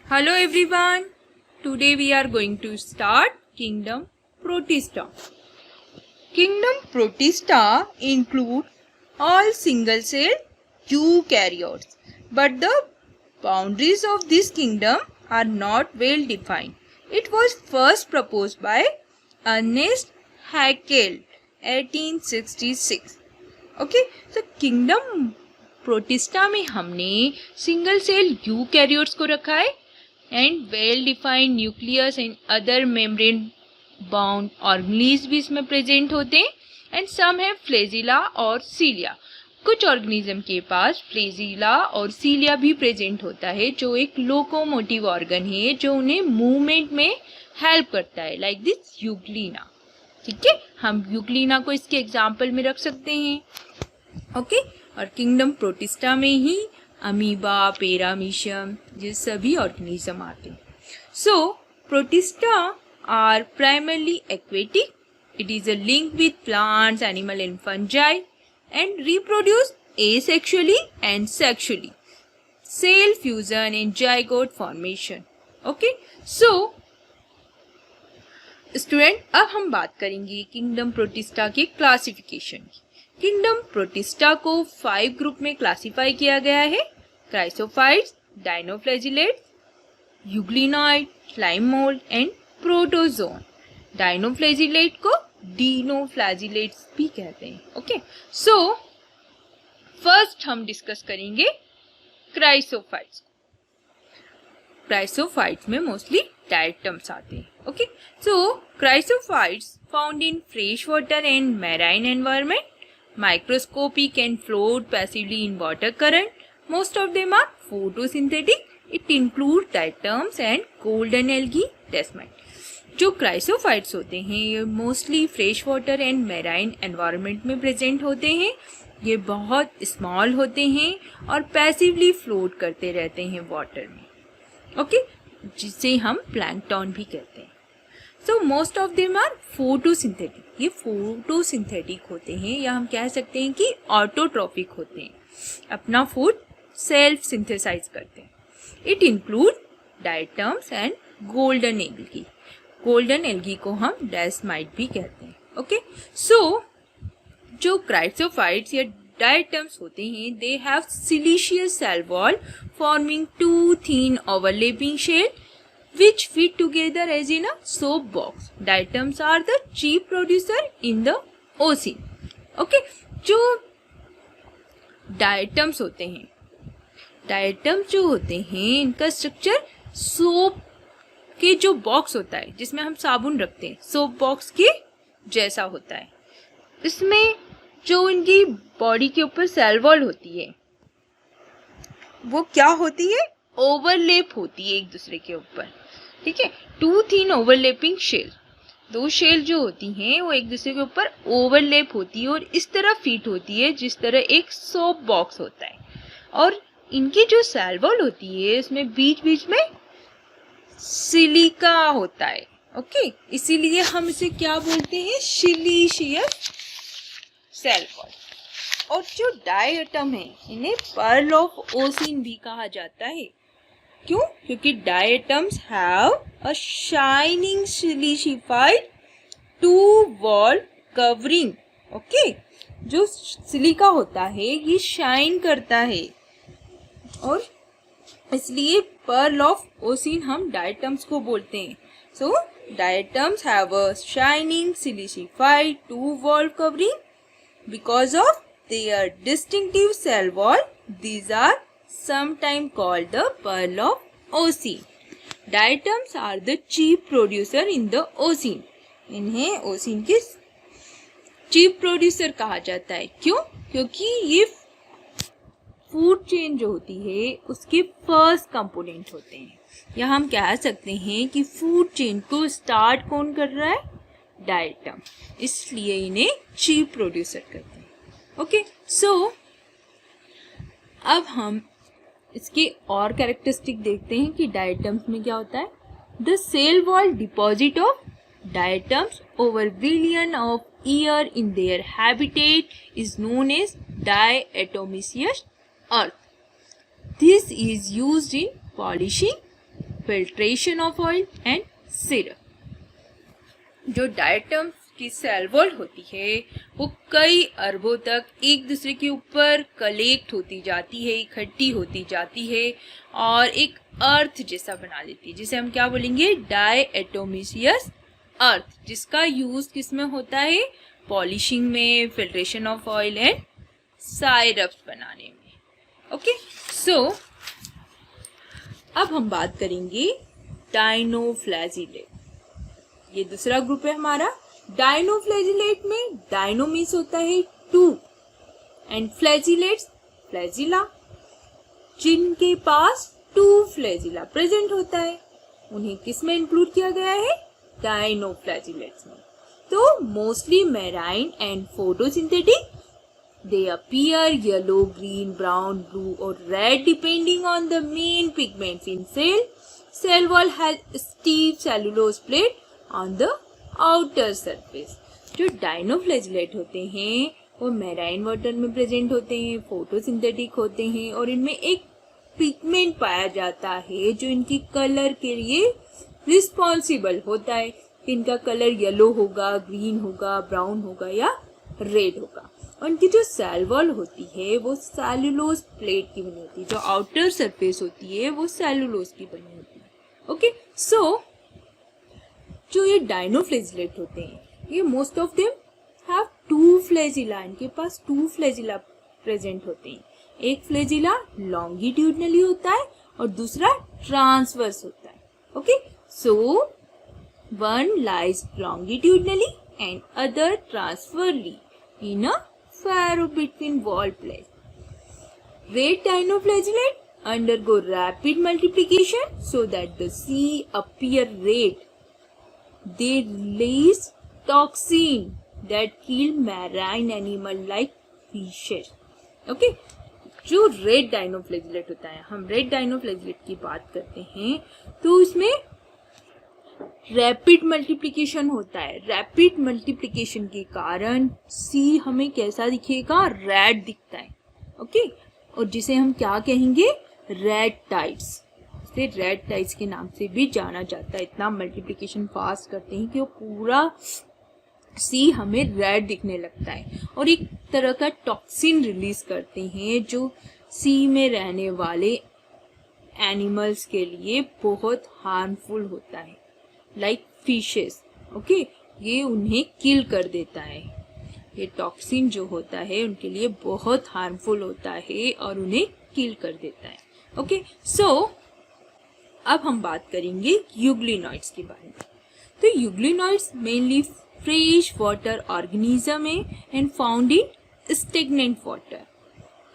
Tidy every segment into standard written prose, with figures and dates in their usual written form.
Hello everyone. Today we are going to start Kingdom Protista. Kingdom Protista include all single cell eukaryotes, but the boundaries of this kingdom are not well defined. It was first proposed by Ernest Haeckel 1866. Okay, so Kingdom Protista में हमने single cell eukaryotes को रखा है and well defined nucleus and other membrane bound organism भी इसमें present होते हैं and some है फ्लेजिला और सीलिया. कुछ ऑर्गेनिज्म के पास फ्लेजिला और सीलिया भी प्रेजेंट होता है जो एक लोकोमोटिव ऑर्गन है जो उन्हें मूवमेंट में हेल्प करता है लाइक दिस यूग्लिना. ठीक है, हम यूग्लिना को इसके एग्जाम्पल में रख सकते हैं. ओके और किंगडम प्रोटिस्टा में ही अमीबा, पैरामीशियम ये सभी ऑर्गेनिज्म आते हैं. So protista are primarily aquatic. It is a link with plants, animal and fungi and reproduce asexually and sexually. Cell fusion and zygote formation. Okay, so student अब हम बात करेंगे kingdom protista के classification की. Kingdom protista को 5 group में classify किया गया है. Chrysophytes, dinoflagellates, euglenoid, slime mould and protozoan. Dinoflagellate को डीनोफ्लैजिलेट्स भी कहते हैं. ओके, सो फर्स्ट हम डिस्कस करेंगे क्राइसोफाइट्स. क्राइसोफाइट्स में मोस्टली डायटम्स आते हैं. Okay, so chrysophytes found in fresh water and marine environment. Microscopic and float passively in water current. Most of them are photosynthetic. It includes diatoms and golden algae desmate. जो chrysophytes होते हैं ये mostly fresh water and marine environment में present होते हैं. ये बहुत small होते हैं और पैसिवली फ्लोट करते रहते हैं वाटर में. ओके, जिसे हम प्लैंकटन भी कहते हैं. So most of them are photosynthetic. ये फोटोसिंथेटिक होते हैं या हम कह सकते हैं कि ऑटोट्रॉफिक होते हैं, अपना फूड सेल्फ सिंथेसाइज करते हैं. It include diatoms and golden algae. Golden algae को हम डेस्माइट भी कहते हैं. ओके, सो जो क्राइसोफाइट्स या डायटम्स होते हैं they have siliceous cell wall forming 2 thin overlapping shell which fit together as in a soap box. Diatoms are the chief producer in the ocean. Okay, जो डायटम्स होते हैं, डायटम्स जो होते हैं इनका स्ट्रक्चर सोप के जो बॉक्स होता है जिसमें हम साबुन रखते हैं, सोप बॉक्स के जैसा होता है. इसमें जो इनकी बॉडी के ऊपर सेल वॉल होती है वो क्या होती है, ओवरलेप होती है एक दूसरे के ऊपर. ठीक है, 2 thin overlapping शेल. 2 शेल जो होती हैं वो एक दूसरे के ऊपर ओवरलेप होती है और इस तरह फिट होती है जिस तरह एक सोप बॉक्स होता है. और इनकी जो सेल वॉल होती है इसमें बीच बीच में सिलिका होता है. ओके, इसीलिए हम इसे क्या बोलते हैं, सिलिशियस सेल वॉल. और जो डायटम है इन्हें पर्ल ऑफ ओसिन भी कहा जाता है. क्यों? क्योंकि diatoms have a shining silicified two wall covering. Okay, जो सिलिका होता है ये शाइन करता है और इसलिए पर्ल ऑफ ओसिन हम डायटम्स को बोलते हैं. So diatoms have a shining silicified two wall covering because of their distinctive cell wall. These are sometimes called the pearl of ocean. Diatoms are the chief producer in the ocean. इन्हें ओसिन के chief producer कहा जाता है. क्यों? क्योंकि ये food chain जो होती है उसके फर्स्ट कंपोनेंट होते हैं. या हम कह सकते हैं कि फूड चेन को स्टार्ट कौन कर रहा है, डायटम. इसलिए इन्हें चीफ प्रोड्यूसर करते हैं. ओके, सो अब हम इसके और कैरेक्टरिस्टिक देखते हैं कि डायटम्स में क्या होता है. The cell wall deposit of diatoms over billion of year in their habitat is known as diatomaceous earth. This is used in polishing filtration of oil and syrup. जो डायटम की cell wall होती है वो कई अरबों तक एक दूसरे के ऊपर कलेक्ट होती जाती है, इकट्ठी होती जाती है और एक अर्थ जैसा बना लेती है, जिसे हम क्या बोलेंगे, डायएटोमिसियस अर्थ, जिसका यूज किसमें होता है, पॉलिशिंग में, फिल्ट्रेशन ऑफ ऑयल एंड साइरप्स बनाने में। ओके, सो अब हम बात करेंगे डायनोफ्लैजिलेट। ये दूसरा ग्रुप है हमारा। डायनोफ्लैजिलेट में डायनो मीन्स होता है टू एंड फ्लैजिलेट्स फ्लैजिला, जिनके पास टू फ्लैजिला प्रेजेंट होता है, उन्हें किस में इंक्लूड किया गया है, डायनोफ्लैजिलेट्स में। तो mostly marine and photosynthetic, they appear yellow, green, brown, blue or red depending on the main pigments in cell. Cell wall has stiff cellulose plate on the outer surface. जो dinoflagellate होते हैं वो marine water में present होते हैं, photosynthetic होते हैं और इनमें एक पिगमेंट पाया जाता है जो इनकी कलर के लिए रिस्पॉन्सिबल होता है। इनका कलर येलो होगा, ग्रीन होगा, ब्राउन होगा या रेड होगा। उनकी जो सेल वॉल होती है वो सेलुलोज प्लेट की बनी होती है, जो आउटर सरफेस होती है वो सेलुलोज की बनी होती है। ओके, सो जो ये डायनोफ्लैजिलेट होते हैं ये most of them have two flagella, इनके पास टू फ्लैजिला प्रेजेंट होते हैं। एक फ्लैजिला लॉन्गिट्यूडनली होता है और दूसरा ट्रांसवर्स होता है। Okay, so one lies longitudinally and other transversely in a furrow between wall plates. Red dinoflagellate undergo rapid multiplication so that the sea appear red. They release toxin that kill marine animal like fishes. Okay? जो red dinoflagellate होता है, हम red dinoflagellate की बात करते हैं तो उसमें रैपिड मल्टीप्लिकेशन होता है। रैपिड मल्टीप्लिकेशन के कारण सी हमें कैसा दिखेगा, रेड दिखता है। ओके, और जिसे हम क्या कहेंगे, रेड टाइड्स। इसे रेड टाइड्स के नाम से भी जाना जाता है। इतना मल्टीप्लिकेशन फास्ट करते हैं कि वो पूरा सी हमें रेड दिखने लगता है और एक तरह का टॉक्सिन रिलीज करते हैं जो सी में रहने वाले एनिमल्स के लिए बहुत हार्मफुल होता है, लाइक फिशेस। ओके, ये उन्हें किल कर देता है। ये टॉक्सिन जो होता है उनके लिए बहुत हार्मफुल होता है और उन्हें किल कर देता है। ओके, सो अब हम बात करेंगे यूग्लिनॉइड्स के बारे में। तो euglenoids mainly fresh water organism है and found in stagnant water.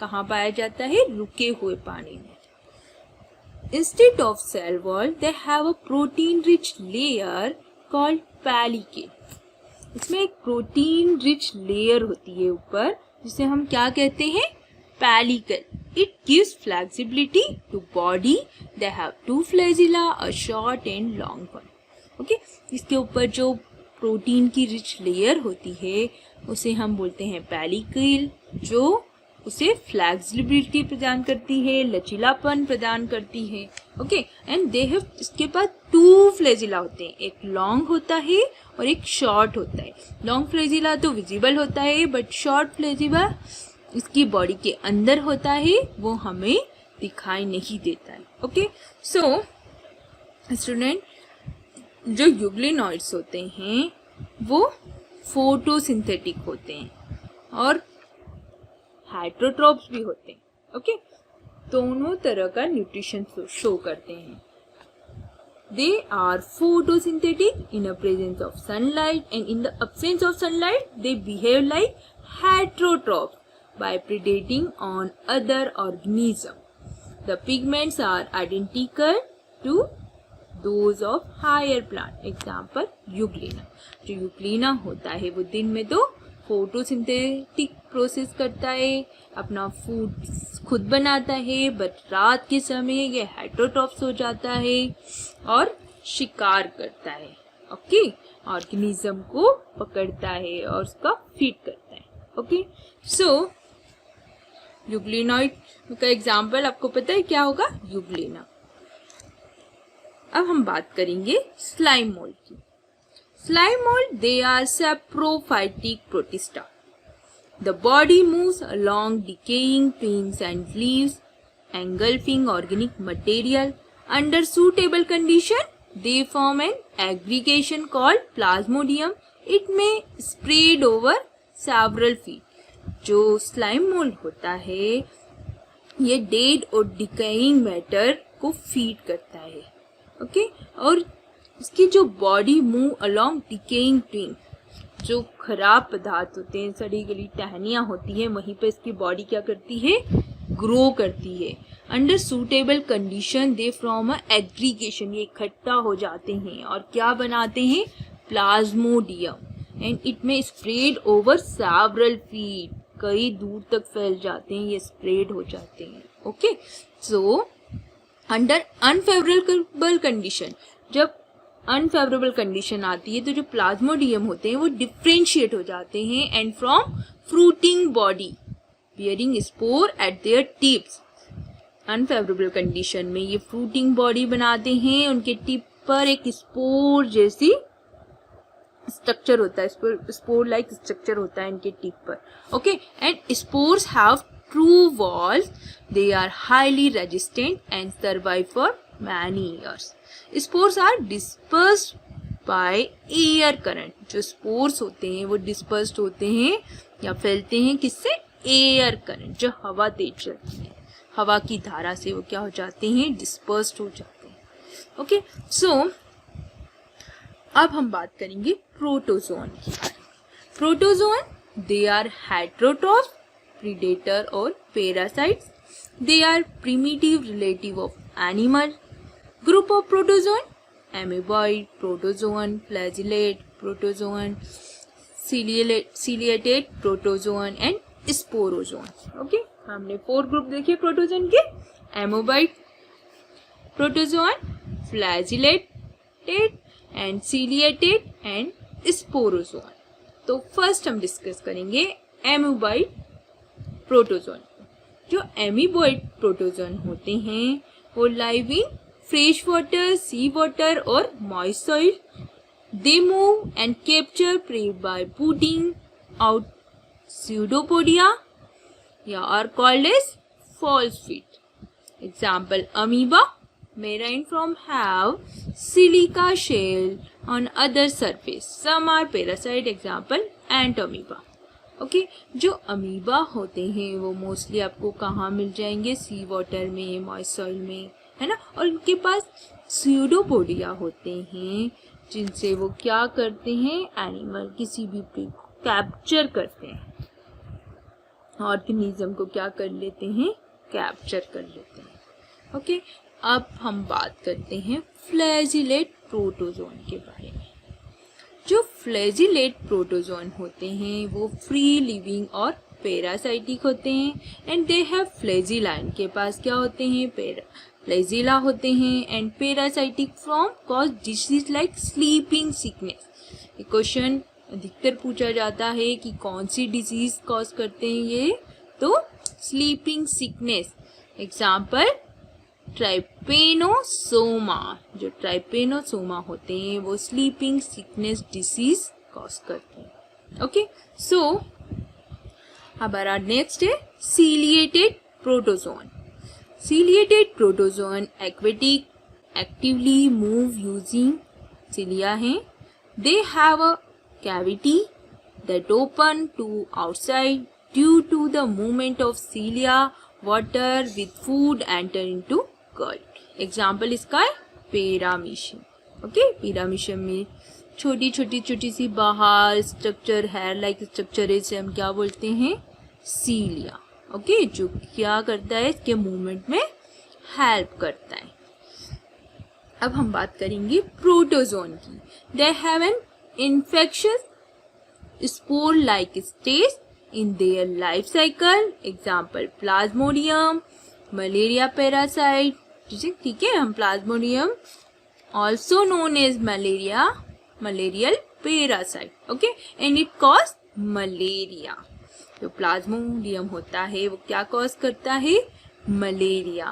कहाँ पाया जाता है, रुके हुए पानी में। Instead of cell wall, they have a protein-rich layer called pellicle. इसमें एक protein-rich layer होती है ऊपर, जिसे हम क्या कहते हैं, pellicle. It gives flexibility to body. They have two flagella, a short and long one. Okay? इसके ऊपर जो प्रोटीन की रिच लेयर होती है उसे हम बोलते हैं pellicle, जो उसे फ्लेक्सिबिलिटी प्रदान करती है, लचीलापन प्रदान करती है। ओके, एंड दे हैव, इसके पास टू फ्लैजिला होते हैं, एक लॉन्ग होता है और एक शॉर्ट होता है। लॉन्ग फ्लैजिला तो विजिबल होता है बट शॉर्ट फ्लैजिला इसकी बॉडी के अंदर होता है, वो हमें दिखाई नहीं देता है। ओके, सो स्टूडेंट, जो यूग्लिनॉइड्स होते हैं वो फोटोसिंथेटिक होते हैं और हाइड्रोट्रोप्स भी होते हैं। ओके, दोनों तरह का न्यूट्रिशन शो करते हैं। They are photosynthetic in the presence of sunlight and in the absence of sunlight they behave like heterotrophs by predating on other organisms. The pigments are identical to those of higher plant. Example, Euglena. जो Euglena होता है वो दिन में तो photosynthetic process करता है, अपना फूड खुद बनाता है, बट रात के समय ये हेटेरोट्रॉप्स हो जाता है और शिकार करता है। ओके, ऑर्गेनिज्म को पकड़ता है और उसका फीड करता है। ओके, सो यूग्लिनॉइड का एग्जाम्पल आपको पता है क्या होगा, यूग्लिना। अब हम बात करेंगे स्लाइम मोल्ड की। Slime mould, they are saprophytic protista. The body moves along decaying twigs and leaves, engulfing organic material. Under suitable condition, they form an aggregation called plasmodium. It may spread over several feet. जो slime mould होता है ये dead और decaying matter को feed करता है, okay और इसकी जो body move along decaying twig, जो खराब पदार्थ होते हैं, सड़ी गली टहनियाँ होती हैं, वहीं पे इसकी बॉडी क्या करती है, ग्रो करती है। Under suitable condition they from a aggregation, ये इकट्ठा हो जाते हैं और क्या बनाते हैं, प्लाज्मोडियम। एंड इट में स्प्रेड ओवर सेवरल फीट, कई दूर तक फैल जाते हैं, ये स्प्रेड हो जाते हैं, okay. So under unfavourable condition, जब अनफेवरेबल कंडीशन आती है तो जो प्लाज्मोडियम होते हैं वो डिफ्रेंशिएट हो जाते हैं and from fruiting body bearing spore eight there tips. Unfavourable condition में ये फ्रूटिंग बॉडी बनाते हैं, उनके टिप पर एक स्पोर जैसी स्ट्रक्चर होता है, स्पोर लाइक स्ट्रक्चर होता है इनके टिप पर, okay. And spores have true walls, they are highly resistant and survive for many years. Spores are dispersed by air current, जो स्पोर्स होते हैं वो डिस्पर्स्ड होते हैं या फैलते हैं किससे, एयर करंट, जो हवा तेज चलती है, हवा की धारा से वो क्या हो जाते हैं, डिस्पर्स्ड हो जाते हैं, ओके। सो अब हम बात करेंगे प्रोटोजोन की। Protozoan, they are heterotroph, predator और parasites, they are primitive relative of animal. Group of protozoan, amoeboid, protozoan, flagellate, protozoan, ciliated protozoan and sporozoan. Okay, हमने 4 ग्रुप देखे प्रोटोजोन के, amoeboid protozoan, flagellated and ciliated and sporozoan. तो first हम discuss करेंगे amoeboid protozoan। जो amoeboid protozoan होते हैं वो live in fresh water, sea water or moist soil. They move and capture prey by putting out pseudopodia, are called as false feet. Example, amoeba, marine form have silica shell on other surface. Some are parasite. Example, ant amoeba. Okay जो amoeba होते हैं वो mostly आपको कहाँ मिल जाएंगे, सी water में, moist soil में, है ना। और इनके पास स्यूडोपोडिया होते हैं जिनसे वो क्या करते हैं, एनिमल किसी भी प्रे को कैप्चर करते हैं, ऑर्गेनिज्म को क्या कर लेते हैं, कैप्चर कर लेते हैं, ओके। अब हम बात करते हैं फ्लैजिलेट प्रोटोजोन के बारे में। जो फ्लैजिलेट प्रोटोजोन होते हैं वो फ्री लिविंग और पैरासाइटिक होते हैं एंड दे हैव फ्लैजिला, इनके पास क्या होते हैं, फ्लैजिला होते हैं and parasitic from cause disease like sleeping sickness. ये क्वेश्चन अधिकतर पूछा जाता है कि कौन सी डिजीज कॉज करते हैं ये, तो स्लीपिंग सिकनेस। एग्जाम्पल ट्राइपेनोसोमा, जो ट्राइपेनोसोमा होते हैं वो स्लीपिंग सिकनेस डिसीज कॉज करते हैं, ओके। सो हमारा नेक्स्ट है ciliated protozoan. Ciliated protozoan aquatic, actively move using cilia हैं। They have a cavity that open to outside due to the movement of cilia. Water with food enter into gut. Example इसका है पेरामीशियम, okay. पेरामीशियम में छोटी छोटी सी बाहर structure, hair like structure है, हम क्या बोलते हैं, सीलिया, ओके, जो क्या करता है, इसके मूवमेंट में हेल्प करता है। अब हम बात करेंगे प्रोटोजोन की। They have an infectious spore like stage in their life cycle. Example plasmodium, malaria parasite, ठीक है। हम plasmodium also known as malarial parasite, okay, and it cause malaria। जो plasmodium होता है वो क्या cause करता है, मलेरिया।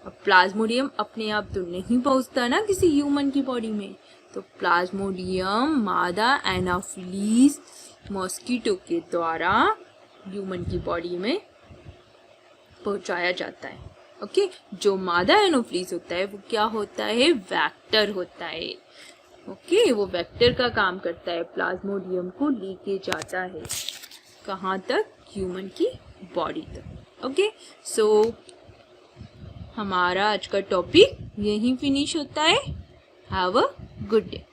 अब प्लाज्मोडियम अपने आप तो नहीं पहुंचता ना किसी ह्यूमन की बॉडी में, तो प्लाज्मोडियम मादा एनाफिलीज मॉस्किटो के द्वारा ह्यूमन की बॉडी में पहुंचाया जाता है। ओके, जो मादा एनाफिलीज होता है वो क्या होता है, वेक्टर होता है। ओके, वो वेक्टर का काम करता है, प्लाज्मोडियम को लेके जाता है कहाँ तक, ह्यूमन की बॉडी तक। ओके, सो हमारा आज का टॉपिक यहीं फिनिश होता है। Have a good day.